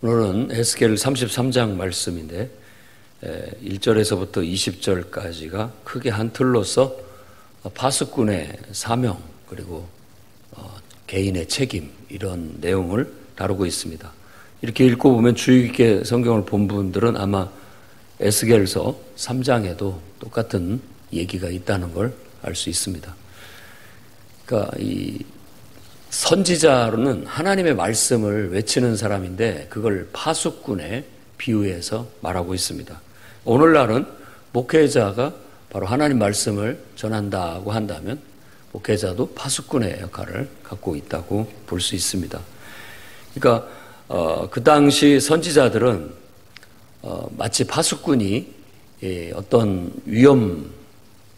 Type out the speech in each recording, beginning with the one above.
오늘은 에스겔 33장 말씀인데 1절에서부터 20절까지가 크게 한 틀로서 파수꾼의 사명 그리고 개인의 책임 이런 내용을 다루고 있습니다. 이렇게 읽고 보면 주의 깊게 성경을 본 분들은 아마 에스겔서 3장에도 똑같은 얘기가 있다는 걸 알 수 있습니다. 그러니까 이 선지자로는 하나님의 말씀을 외치는 사람인데 그걸 파수꾼에 비유해서 말하고 있습니다. 오늘날은 목회자가 바로 하나님 말씀을 전한다고 한다면 목회자도 파수꾼의 역할을 갖고 있다고 볼 수 있습니다. 그러니까 그 당시 선지자들은 마치 파수꾼이 어떤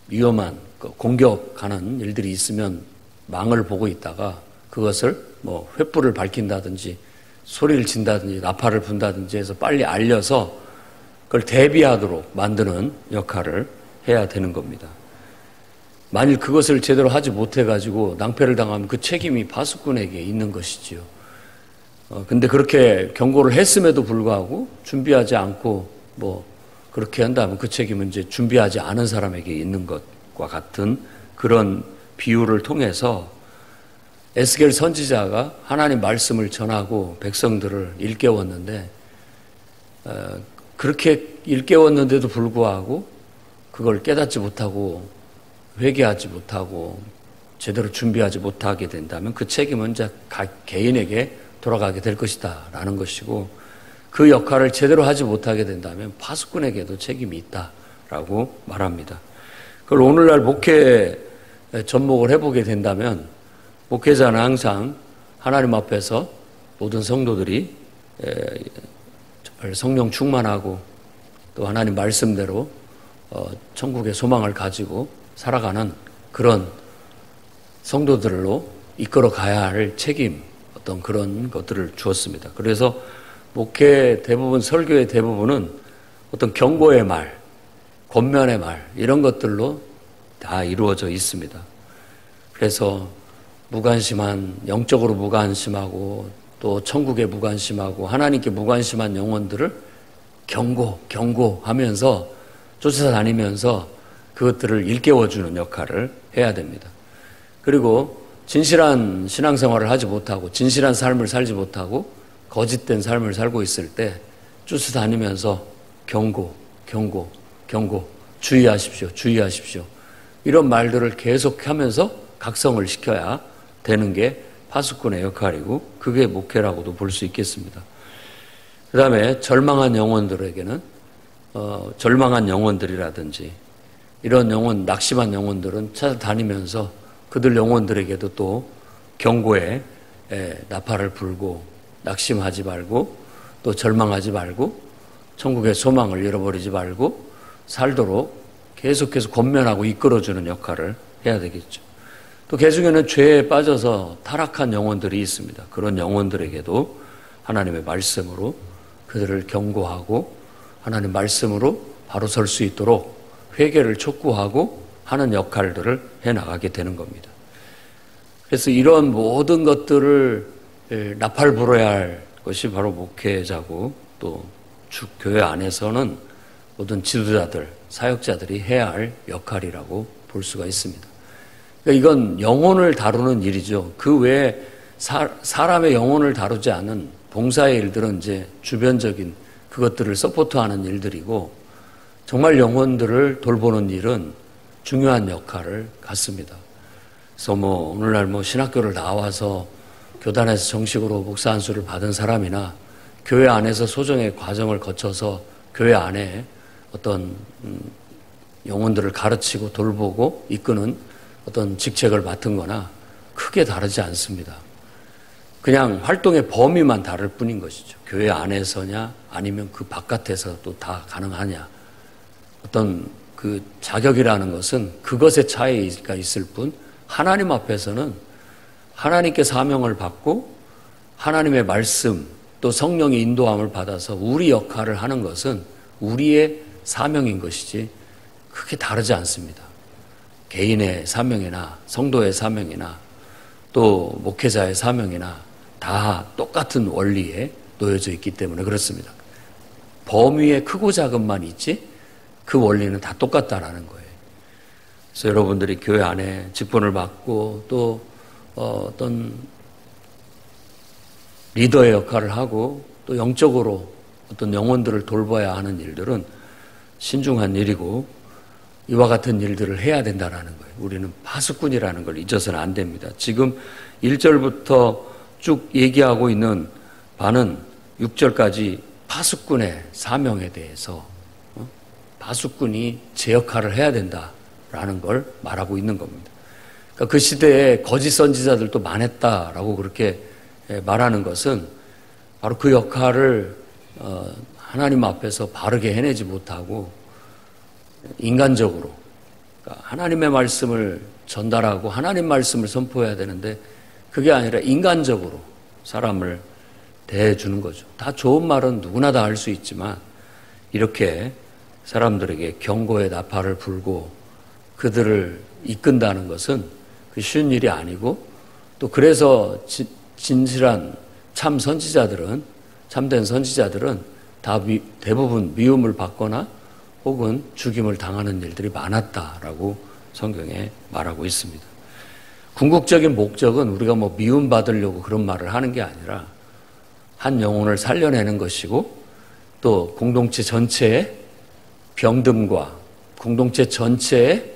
위험한 공격하는 일들이 있으면 망을 보고 있다가 그것을 횃불을 밝힌다든지 소리를 친다든지 나팔을 분다든지 해서 빨리 알려서 그걸 대비하도록 만드는 역할을 해야 되는 겁니다. 만일 그것을 제대로 하지 못해가지고 낭패를 당하면 그 책임이 파수꾼에게 있는 것이지요. 근데 그렇게 경고를 했음에도 불구하고 준비하지 않고 그렇게 한다면 그 책임은 이제 준비하지 않은 사람에게 있는 것과 같은 그런 비유를 통해서 에스겔 선지자가 하나님 말씀을 전하고 백성들을 일깨웠는데 그렇게 일깨웠는데도 불구하고 그걸 깨닫지 못하고 회개하지 못하고 제대로 준비하지 못하게 된다면 그 책임은 이제 개인에게 돌아가게 될 것이다 라는 것이고 그 역할을 제대로 하지 못하게 된다면 파수꾼에게도 책임이 있다라고 말합니다. 그걸 오늘날 목회 접목을 해보게 된다면 목회자는 항상 하나님 앞에서 모든 성도들이 성령 충만하고 또 하나님 말씀대로 천국의 소망을 가지고 살아가는 그런 성도들로 이끌어 가야 할 책임 어떤 그런 것들을 주었습니다. 그래서 목회 대부분 설교의 대부분은 어떤 경고의 말, 권면의 말 이런 것들로 다 이루어져 있습니다. 그래서 영적으로 무관심하고 또 천국에 무관심하고 하나님께 무관심한 영혼들을 경고하면서 쫓아다니면서 그것들을 일깨워주는 역할을 해야 됩니다. 그리고 진실한 신앙생활을 하지 못하고 진실한 삶을 살지 못하고 거짓된 삶을 살고 있을 때 쫓아다니면서 경고, 주의하십시오. 이런 말들을 계속하면서 각성을 시켜야 되는 게 파수꾼의 역할이고 그게 목회라고도 볼 수 있겠습니다. 그 다음에 절망한 영혼들에게는 절망한 영혼들이라든지 이런 낙심한 영혼들은 찾아다니면서 그들 영혼들에게도 또 경고에 나팔을 불고 낙심하지 말고 또 절망하지 말고 천국의 소망을 잃어버리지 말고 살도록 계속해서 권면하고 이끌어주는 역할을 해야 되겠죠. 또 개중에는 죄에 빠져서 타락한 영혼들이 있습니다. 그런 영혼들에게도 하나님의 말씀으로 그들을 경고하고 하나님 말씀으로 바로 설 수 있도록 회개를 촉구하고 하는 역할들을 해나가게 되는 겁니다. 그래서 이런 모든 것들을 나팔 불어야 할 것이 바로 목회자고 또 교회 안에서는 모든 지도자들, 사역자들이 해야 할 역할이라고 볼 수가 있습니다. 그러니까 이건 영혼을 다루는 일이죠. 그 외에 사람의 영혼을 다루지 않은 봉사의 일들은 이제 주변적인 그것들을 서포트하는 일들이고 정말 영혼들을 돌보는 일은 중요한 역할을 갖습니다. 그래서 오늘날 신학교를 나와서 교단에서 정식으로 목사 안수를 받은 사람이나 교회 안에서 소정의 과정을 거쳐서 교회 안에 어떤 영혼들을 가르치고 돌보고 이끄는 어떤 직책을 맡은 거나 크게 다르지 않습니다. 그냥 활동의 범위만 다를 뿐인 것이죠. 교회 안에서냐 아니면 그 바깥에서도 다 가능하냐. 어떤 그 자격이라는 것은 그것의 차이가 있을 뿐 하나님 앞에서는 하나님께 사명을 받고 하나님의 말씀 또 성령의 인도함을 받아서 우리 역할을 하는 것은 우리의 사명인 것이지 크게 다르지 않습니다. 개인의 사명이나 성도의 사명이나 또 목회자의 사명이나 다 똑같은 원리에 놓여져 있기 때문에 그렇습니다. 범위의 크고 작은만 있지 그 원리는 다 똑같다라는 거예요. 그래서 여러분들이 교회 안에 직분을 맡고 또 어떤 리더의 역할을 하고 또 영적으로 어떤 영혼들을 돌봐야 하는 일들은 신중한 일이고 이와 같은 일들을 해야 된다라는 거예요. 우리는 파수꾼이라는 걸 잊어서는 안 됩니다. 지금 1절부터 쭉 얘기하고 있는 바는 6절까지 파수꾼의 사명에 대해서 파수꾼이 제 역할을 해야 된다라는 걸 말하고 있는 겁니다. 그러니까 그 시대에 거짓 선지자들도 많았다라고 그렇게 말하는 것은 바로 그 역할을 하나님 앞에서 바르게 해내지 못하고 인간적으로 그러니까 하나님의 말씀을 전달하고 하나님 말씀을 선포해야 되는데 그게 아니라 인간적으로 사람을 대해주는 거죠. 다 좋은 말은 누구나 다 할 수 있지만 이렇게 사람들에게 경고의 나팔을 불고 그들을 이끈다는 것은 그 쉬운 일이 아니고 또 그래서 진실한 참 선지자들은 참된 선지자들은 다 대부분 미움을 받거나 혹은 죽임을 당하는 일들이 많았다라고 성경에 말하고 있습니다. 궁극적인 목적은 우리가 뭐 미움받으려고 그런 말을 하는 게 아니라 한 영혼을 살려내는 것이고 또 공동체 전체의 병듦과 공동체 전체의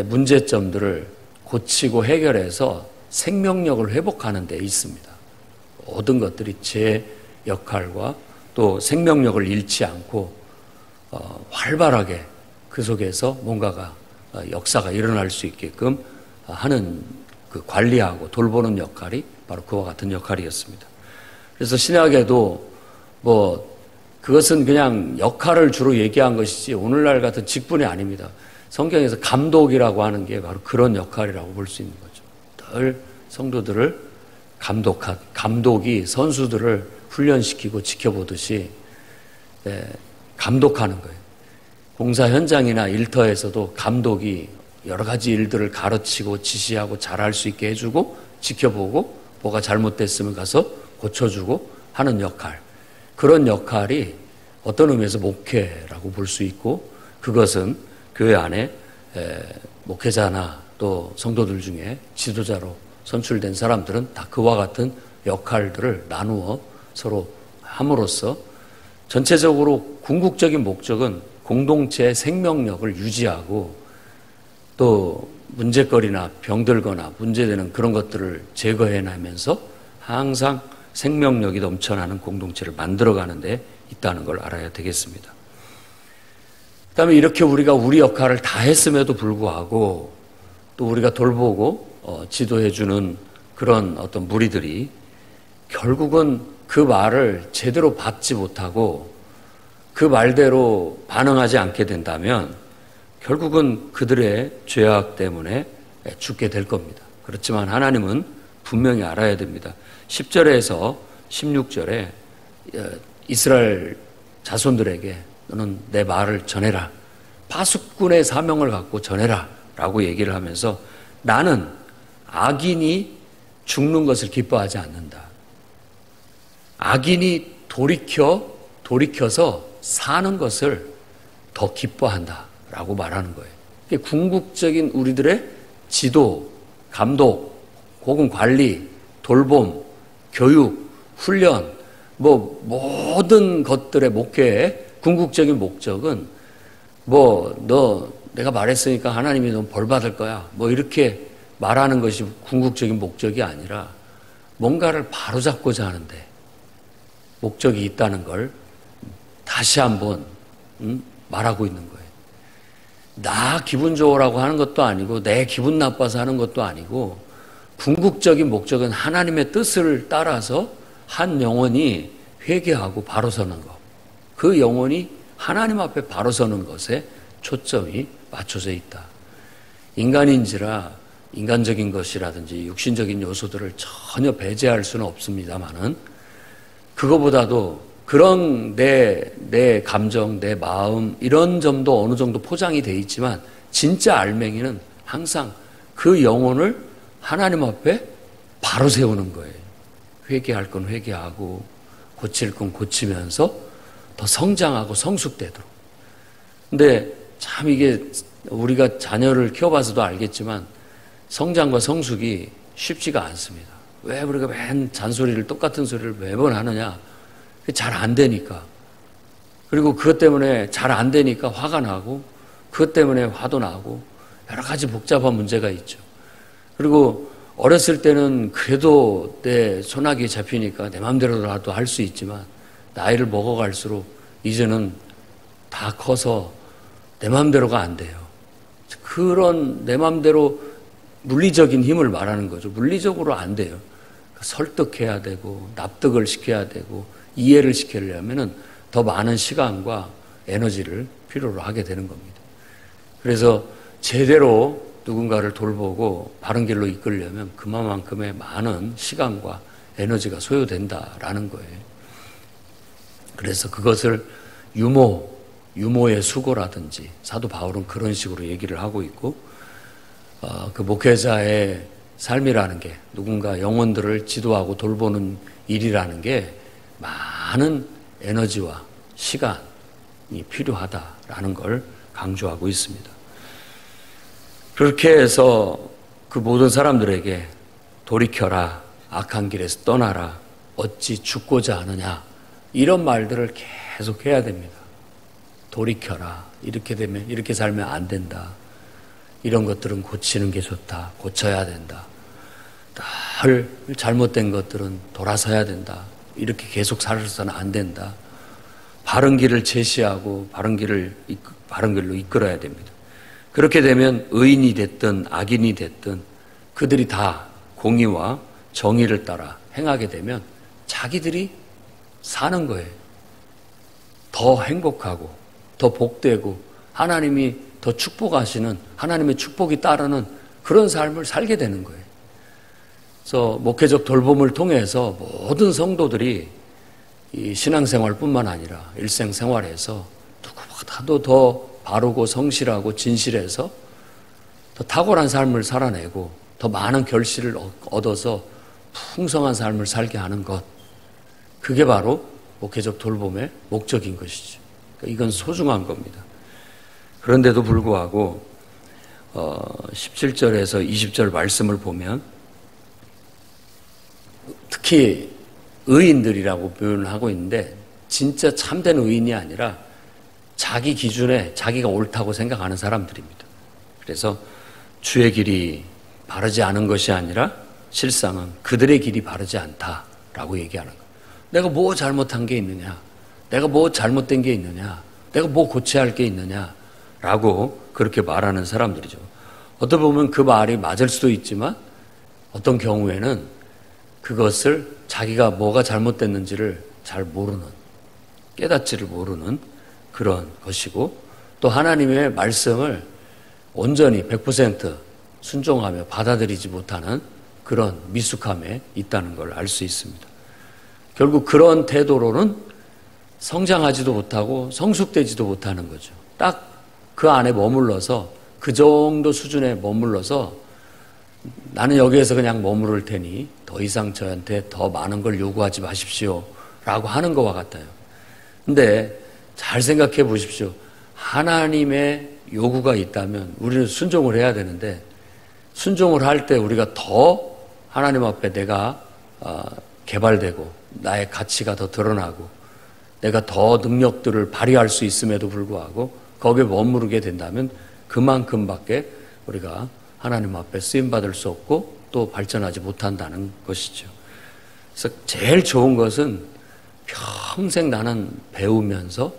문제점들을 고치고 해결해서 생명력을 회복하는 데 있습니다. 모든 것들이 제 역할과 또 생명력을 잃지 않고 활발하게 그 속에서 뭔가가 역사가 일어날 수 있게끔 하는 그 관리하고 돌보는 역할이 바로 그와 같은 역할이었습니다. 그래서 신약에도 그것은 그냥 역할을 주로 얘기한 것이지 오늘날 같은 직분이 아닙니다. 성경에서 감독이라고 하는 게 바로 그런 역할이라고 볼 수 있는 거죠. 늘 성도들을 감독이 선수들을 훈련시키고 지켜보듯이 감독하는 거예요. 공사 현장이나 일터에서도 감독이 여러 가지 일들을 가르치고 지시하고 잘할 수 있게 해주고 지켜보고 뭐가 잘못됐으면 가서 고쳐주고 하는 역할. 그런 역할이 어떤 의미에서 목회라고 볼 수 있고 그것은 교회 안에 목회자나 또 성도들 중에 지도자로 선출된 사람들은 다 그와 같은 역할들을 나누어 서로 함으로써 전체적으로 궁극적인 목적은 공동체의 생명력을 유지하고 또 문제거리나 병들거나 문제되는 그런 것들을 제거해내면서 항상 생명력이 넘쳐나는 공동체를 만들어가는 데 있다는 걸 알아야 되겠습니다. 그 다음에 이렇게 우리가 우리 역할을 다 했음에도 불구하고 또 우리가 돌보고 지도해주는 그런 어떤 무리들이 결국은 그 말을 제대로 받지 못하고 그 말대로 반응하지 않게 된다면 결국은 그들의 죄악 때문에 죽게 될 겁니다. 그렇지만 하나님은 분명히 알아야 됩니다. 10절에서 16절에 이스라엘 자손들에게 너는 내 말을 전해라. 파수꾼의 사명을 갖고 전해라 라고 얘기를 하면서 나는 악인이 죽는 것을 기뻐하지 않는다. 악인이 돌이켜서 사는 것을 더 기뻐한다 라고 말하는 거예요. 궁극적인 우리들의 지도, 감독, 혹은 관리, 돌봄, 교육, 훈련, 모든 것들의 목회의 궁극적인 목적은 내가 말했으니까 하나님이 넌 벌 받을 거야. 이렇게 말하는 것이 궁극적인 목적이 아니라 뭔가를 바로잡고자 하는데 목적이 있다는 걸 다시 한번 말하고 있는 거예요. 나 기분 좋으라고 하는 것도 아니고 내 기분 나빠서 하는 것도 아니고 궁극적인 목적은 하나님의 뜻을 따라서 한 영혼이 회개하고 바로 서는 것. 그 영혼이 하나님 앞에 바로 서는 것에 초점이 맞춰져 있다. 인간인지라 인간적인 것이라든지 육신적인 요소들을 전혀 배제할 수는 없습니다만은 그거보다도 그런 내 감정, 내 마음 이런 점도 어느 정도 포장이 돼 있지만 진짜 알맹이는 항상 그 영혼을 하나님 앞에 바로 세우는 거예요. 회개할 건 회개하고 고칠 건 고치면서 더 성장하고 성숙되도록. 근데 참 이게 우리가 자녀를 키워봐서도 알겠지만 성장과 성숙이 쉽지가 않습니다. 왜 우리가 맨 잔소리를 똑같은 소리를 매번 하느냐? 잘 안 되니까. 그리고 그것 때문에 잘 안 되니까 화가 나고 그것 때문에 화도 나고 여러 가지 복잡한 문제가 있죠. 그리고 어렸을 때는 그래도 내 손아귀에 잡히니까 내 마음대로라도 할 수 있지만 나이를 먹어갈수록 이제는 다 커서 내 마음대로가 안 돼요. 그런 내 마음대로 물리적인 힘을 말하는 거죠. 물리적으로 안 돼요. 설득해야 되고 납득을 시켜야 되고 이해를 시키려면은 더 많은 시간과 에너지를 필요로 하게 되는 겁니다. 그래서 제대로 누군가를 돌보고 바른 길로 이끌려면 그만큼의 많은 시간과 에너지가 소요된다라는 거예요. 그래서 그것을 유모의 수고라든지 사도 바울은 그런 식으로 얘기를 하고 있고 그 목회자의 삶이라는 게 누군가 영혼들을 지도하고 돌보는 일이라는 게 많은 에너지와 시간이 필요하다라는 걸 강조하고 있습니다. 그렇게 해서 그 모든 사람들에게 돌이켜라, 악한 길에서 떠나라, 어찌 죽고자 하느냐 이런 말들을 계속 해야 됩니다. 돌이켜라, 이렇게 되면 이렇게 살면 안 된다. 이런 것들은 고치는 게 좋다. 고쳐야 된다. 늘 잘못된 것들은 돌아서야 된다. 이렇게 계속 살아서는 안 된다. 바른 길을 제시하고 바른 길로 이끌어야 됩니다. 그렇게 되면 의인이 됐든 악인이 됐든 그들이 다 공의와 정의를 따라 행하게 되면 자기들이 사는 거예요. 더 행복하고 더 복되고 하나님이 더 축복하시는 하나님의 축복이 따르는 그런 삶을 살게 되는 거예요. 그래서 목회적 돌봄을 통해서 모든 성도들이 이 신앙생활뿐만 아니라 일생생활에서 누구보다도 더 바르고 성실하고 진실해서 더 탁월한 삶을 살아내고 더 많은 결실을 얻어서 풍성한 삶을 살게 하는 것, 그게 바로 목회적 돌봄의 목적인 것이죠. 그러니까 이건 소중한 겁니다. 그런데도 불구하고 17절에서 20절 말씀을 보면 특히 의인들이라고 표현을 하고 있는데 진짜 참된 의인이 아니라 자기 기준에 자기가 옳다고 생각하는 사람들입니다. 그래서 주의 길이 바르지 않은 것이 아니라 실상은 그들의 길이 바르지 않다라고 얘기하는 거예요. 내가 뭐 잘못한 게 있느냐? 내가 뭐 잘못된 게 있느냐? 내가 뭐 고쳐야 할 게 있느냐? 라고 그렇게 말하는 사람들이죠. 어떻게 보면 그 말이 맞을 수도 있지만 어떤 경우에는 그것을 자기가 뭐가 잘못됐는지를 잘 모르는, 깨닫지를 모르는 그런 것이고 또 하나님의 말씀을 온전히 100% 순종하며 받아들이지 못하는 그런 미숙함에 있다는 걸 알 수 있습니다. 결국 그런 태도로는 성장하지도 못하고 성숙되지도 못하는 거죠. 딱 그 안에 머물러서 그 정도 수준에 머물러서 나는 여기에서 그냥 머무를 테니 더 이상 저한테 더 많은 걸 요구하지 마십시오 라고 하는 것과 같아요. 근데 잘 생각해 보십시오. 하나님의 요구가 있다면 우리는 순종을 해야 되는데 순종을 할 때 우리가 더 하나님 앞에 내가 개발되고 나의 가치가 더 드러나고 내가 더 능력들을 발휘할 수 있음에도 불구하고 거기에 머무르게 된다면 그만큼밖에 우리가 하나님 앞에 쓰임받을 수 없고 또 발전하지 못한다는 것이죠. 그래서 제일 좋은 것은 평생 나는 배우면서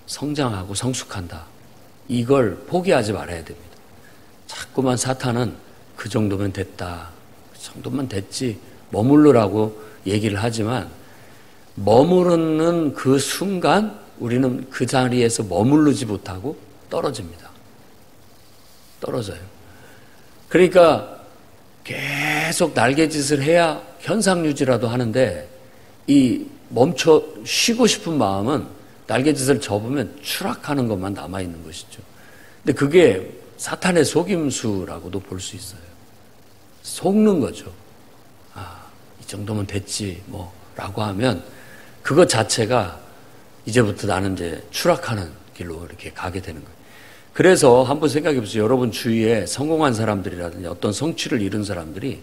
성장하고 성숙한다. 이걸 포기하지 말아야 됩니다. 자꾸만 사탄은 그 정도면 됐다. 그 정도면 됐지. 머무르라고 얘기를 하지만 머무르는 그 순간 우리는 그 자리에서 머무르지 못하고 떨어집니다. 떨어져요. 그러니까 계속 날개짓을 해야 현상 유지라도 하는데 이 멈춰 쉬고 싶은 마음은 날개짓을 접으면 추락하는 것만 남아있는 것이죠. 근데 그게 사탄의 속임수라고도 볼 수 있어요. 속는 거죠. 이 정도면 됐지 라고 하면 그것 자체가 이제부터 나는 이제 추락하는 길로 이렇게 가게 되는 거예요. 그래서 한번 생각해 보세요. 여러분 주위에 성공한 사람들이라든지 어떤 성취를 이룬 사람들이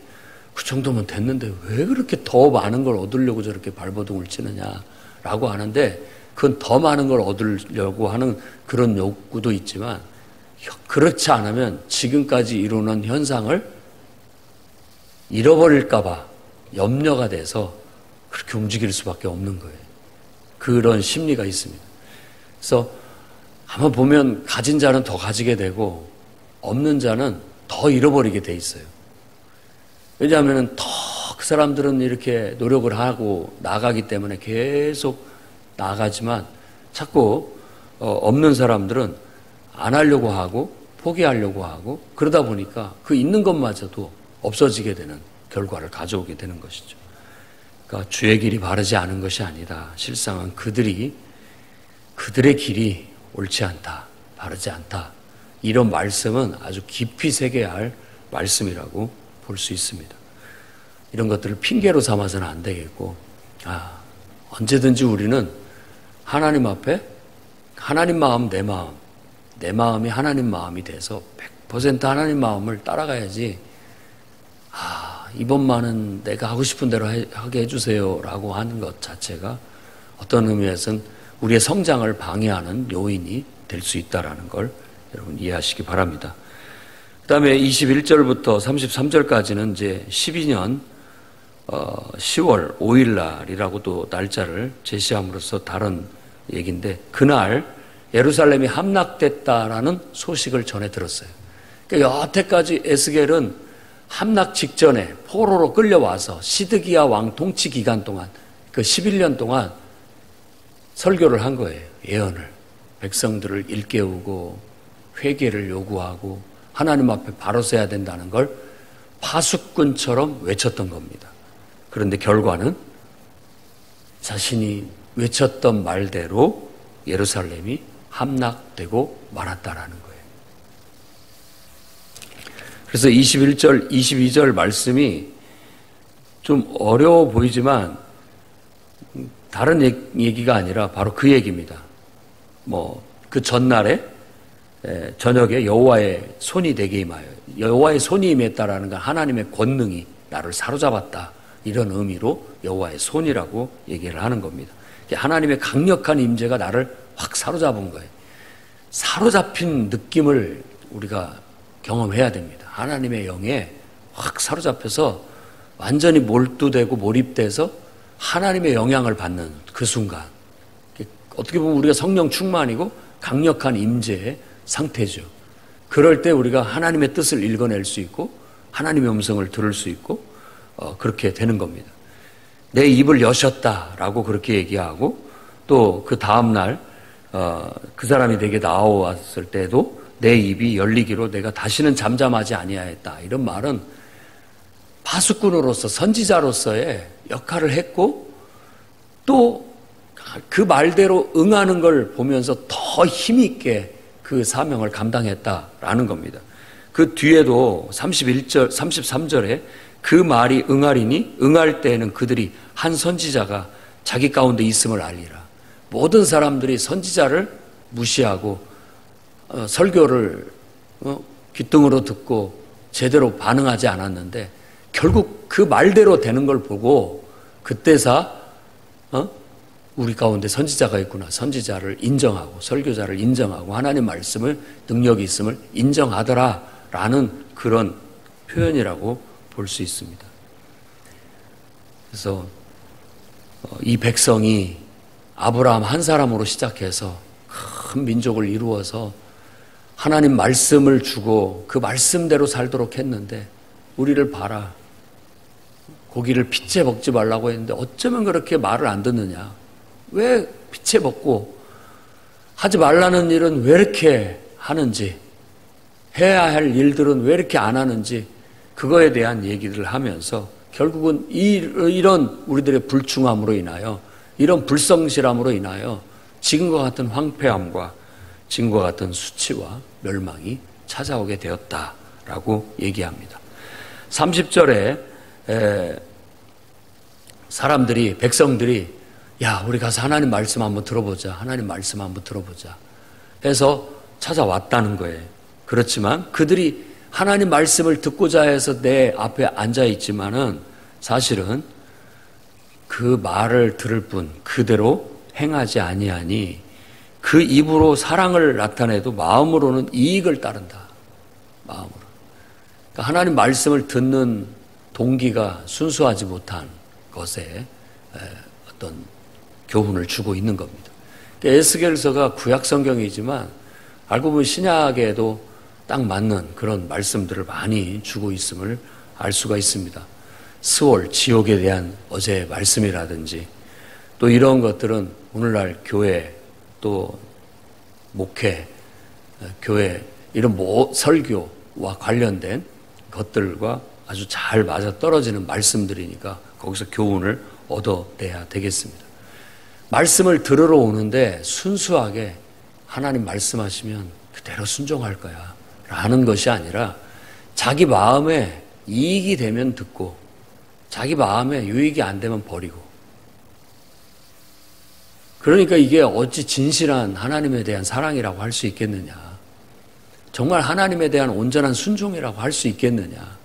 그 정도면 됐는데 왜 그렇게 더 많은 걸 얻으려고 저렇게 발버둥을 치느냐라고 하는데, 그건 더 많은 걸 얻으려고 하는 그런 욕구도 있지만 그렇지 않으면 지금까지 이루는 현상을 잃어버릴까 봐 염려가 돼서 그렇게 움직일 수밖에 없는 거예요. 그런 심리가 있습니다. 그래서 한번 보면 가진 자는 더 가지게 되고 없는 자는 더 잃어버리게 돼 있어요. 왜냐하면 더 그 사람들은 이렇게 노력을 하고 나가기 때문에 계속 나가지만 자꾸 없는 사람들은 안 하려고 하고 포기하려고 하고 그러다 보니까 그 있는 것마저도 없어지게 되는 결과를 가져오게 되는 것이죠. 그러니까 주의 길이 바르지 않은 것이 아니다. 실상은 그들의 길이 옳지 않다, 바르지 않다. 이런 말씀은 아주 깊이 새겨야 할 말씀이라고 볼 수 있습니다. 이런 것들을 핑계로 삼아서는 안 되겠고, 언제든지 우리는 하나님 앞에 하나님 마음, 내 마음이 하나님 마음이 돼서 100% 하나님 마음을 따라가야지, 이번만은 내가 하고 싶은 대로 하게 해주세요 라고 하는 것 자체가 어떤 의미에서는 우리의 성장을 방해하는 요인이 될 수 있다는 걸 여러분 이해하시기 바랍니다. 그 다음에 21절부터 33절까지는 이제 12년 10월 5일 날이라고 또 날짜를 제시함으로써 다른 얘기인데, 그날 예루살렘이 함락됐다라는 소식을 전해 들었어요. 그러니까 여태까지 에스겔은 함락 직전에 포로로 끌려와서 시드기야 왕 통치 기간 동안 그 11년 동안 설교를 한 거예요. 예언을. 백성들을 일깨우고 회개를 요구하고 하나님 앞에 바로 서야 된다는 걸 파수꾼처럼 외쳤던 겁니다. 그런데 결과는 자신이 외쳤던 말대로 예루살렘이 함락되고 말았다라는 거예요. 그래서 21절, 22절 말씀이 좀 어려워 보이지만 다른 얘기가 아니라 바로 그 얘기입니다. 그 전날에 저녁에 여호와의 손이 내게 임하여, 여호와의 손이 임했다라는 건 하나님의 권능이 나를 사로잡았다, 이런 의미로 여호와의 손이라고 얘기를 하는 겁니다. 하나님의 강력한 임재가 나를 확 사로잡은 거예요. 사로잡힌 느낌을 우리가 경험해야 됩니다. 하나님의 영에 확 사로잡혀서 완전히 몰두되고 몰입돼서 하나님의 영향을 받는 그 순간, 어떻게 보면 우리가 성령 충만이고 강력한 임재의 상태죠. 그럴 때 우리가 하나님의 뜻을 읽어낼 수 있고 하나님의 음성을 들을 수 있고 그렇게 되는 겁니다. 내 입을 여셨다라고 그렇게 얘기하고, 또 그 다음날 그 사람이 내게 나와왔을 때도 내 입이 열리기로 내가 다시는 잠잠하지 아니하였다, 이런 말은 파수꾼으로서 선지자로서의 역할을 했고, 또 그 말대로 응하는 걸 보면서 더 힘있게 그 사명을 감당했다라는 겁니다. 그 뒤에도 31절, 33절에 그 말이 응하리니 응할 때에는 그들이 한 선지자가 자기 가운데 있음을 알리라. 모든 사람들이 선지자를 무시하고 설교를 귓등으로 듣고 제대로 반응하지 않았는데, 결국 그 말대로 되는 걸 보고 그때사 우리 가운데 선지자가 있구나, 선지자를 인정하고 설교자를 인정하고 하나님 말씀을 능력이 있음을 인정하더라라는 그런 표현이라고 볼 수 있습니다. 그래서 이 백성이 아브라함 한 사람으로 시작해서 큰 민족을 이루어서 하나님 말씀을 주고 그 말씀대로 살도록 했는데, 우리를 봐라, 고기를 핏째 먹지 말라고 했는데 어쩌면 그렇게 말을 안 듣느냐, 왜 핏째 먹고 하지 말라는 일은 왜 이렇게 하는지, 해야 할 일들은 왜 이렇게 안 하는지, 그거에 대한 얘기를 하면서 결국은 이런 우리들의 불충함으로 인하여, 이런 불성실함으로 인하여 지금과 같은 황폐함과 지금과 같은 수치와 멸망이 찾아오게 되었다라고 얘기합니다. 30절에 백성들이 야, 우리 가서 하나님 말씀 한번 들어보자. 하나님 말씀 한번 들어보자. 해서 찾아왔다는 거예요. 그렇지만 그들이 하나님 말씀을 듣고자 해서 내 앞에 앉아 있지만은 사실은 그 말을 들을 뿐 그대로 행하지 아니하니 그 입으로 사랑을 나타내도 마음으로는 이익을 따른다. 마음으로. 그러니까 하나님 말씀을 듣는 동기가 순수하지 못한 것에 어떤 교훈을 주고 있는 겁니다. 에스겔서가 구약 성경이지만 알고 보면 신약에도 딱 맞는 그런 말씀들을 많이 주고 있음을 알 수가 있습니다. 스월, 지옥에 대한 어제의 말씀이라든지 또 이런 것들은 오늘날 교회 또 목회, 교회 이런 설교와 관련된 것들과 아주 잘 맞아떨어지는 말씀들이니까 거기서 교훈을 얻어내야 되겠습니다. 말씀을 들으러 오는데 순수하게 하나님 말씀하시면 그대로 순종할 거야 라는 것이 아니라 자기 마음에 이익이 되면 듣고 자기 마음에 유익이 안 되면 버리고, 그러니까 이게 어찌 진실한 하나님에 대한 사랑이라고 할 수 있겠느냐, 정말 하나님에 대한 온전한 순종이라고 할 수 있겠느냐.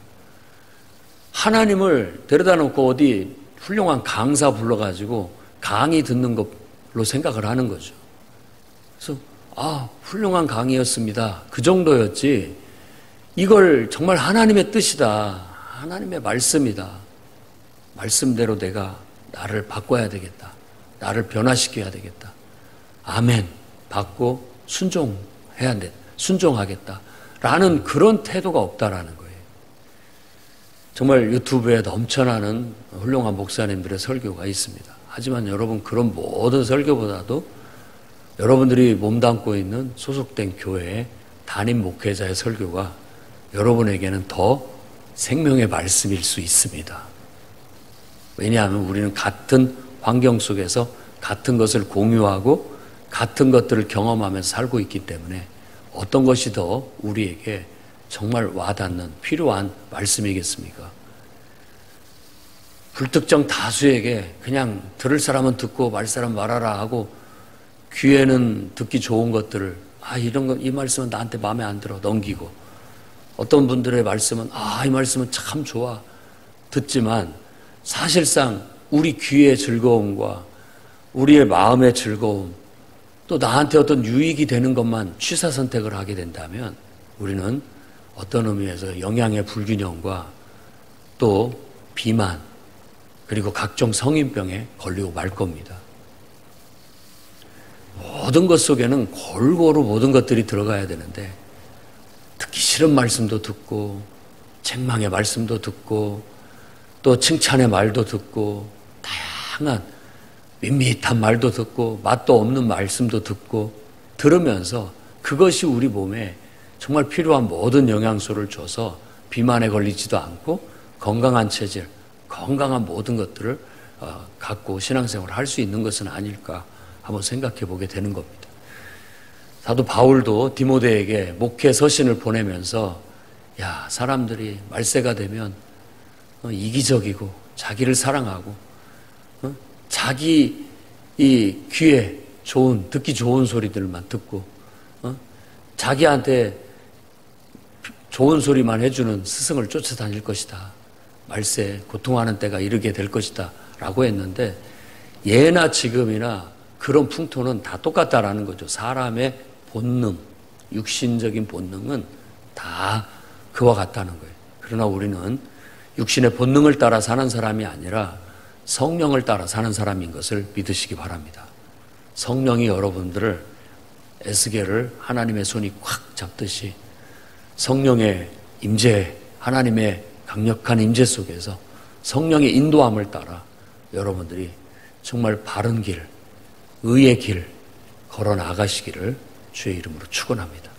하나님을 데려다 놓고 어디 훌륭한 강사 불러가지고 강의 듣는 것로 생각을 하는 거죠. 그래서 훌륭한 강의였습니다, 그 정도였지 이걸 정말 하나님의 뜻이다, 하나님의 말씀이다, 말씀대로 내가 나를 바꿔야 되겠다, 나를 변화시켜야 되겠다, 아멘 받고 순종해야 돼, 순종하겠다라는 그런 태도가 없다라는 거예요. 정말 유튜브에 넘쳐나는 훌륭한 목사님들의 설교가 있습니다. 하지만 여러분, 그런 모든 설교보다도 여러분들이 몸담고 있는 소속된 교회의 담임 목회자의 설교가 여러분에게는 더 생명의 말씀일 수 있습니다. 왜냐하면 우리는 같은 환경 속에서 같은 것을 공유하고 같은 것들을 경험하면서 살고 있기 때문에 어떤 것이 더 우리에게 정말 와닿는 필요한 말씀이겠습니까? 불특정 다수에게 그냥 들을 사람은 듣고 말 사람 말하라 하고 귀에는 듣기 좋은 것들을 이런 거, 이 말씀은 나한테 마음에 안 들어 넘기고, 어떤 분들의 말씀은 이 말씀은 참 좋아 듣지만 사실상 우리 귀의 즐거움과 우리의 마음의 즐거움, 또 나한테 어떤 유익이 되는 것만 취사 선택을 하게 된다면 우리는 어떤 의미에서 영양의 불균형과 또 비만 그리고 각종 성인병에 걸리고 말 겁니다. 모든 것 속에는 골고루 모든 것들이 들어가야 되는데 듣기 싫은 말씀도 듣고 책망의 말씀도 듣고 또 칭찬의 말도 듣고 다양한 밋밋한 말도 듣고 맛도 없는 말씀도 듣고 들으면서 그것이 우리 몸에 정말 필요한 모든 영양소를 줘서 비만에 걸리지도 않고 건강한 체질, 건강한 모든 것들을 갖고 신앙생활을 할 수 있는 것은 아닐까 한번 생각해 보게 되는 겁니다. 사도 바울도 디모데에게 목회 서신을 보내면서 사람들이 말세가 되면 이기적이고 자기를 사랑하고 자기 이 귀에 좋은, 듣기 좋은 소리들만 듣고 자기한테 좋은 소리만 해주는 스승을 쫓아다닐 것이다, 말세 고통하는 때가 이르게 될 것이다 라고 했는데, 예나 지금이나 그런 풍토는 다 똑같다라는 거죠. 사람의 본능, 육신적인 본능은 다 그와 같다는 거예요. 그러나 우리는 육신의 본능을 따라 사는 사람이 아니라 성령을 따라 사는 사람인 것을 믿으시기 바랍니다. 성령이 여러분들을, 에스겔을 하나님의 손이 꽉 잡듯이 성령의 임재, 하나님의 강력한 임재 속에서 성령의 인도함을 따라 여러분들이 정말 바른 길, 의의 길 걸어 나가시기를 주의 이름으로 축원합니다.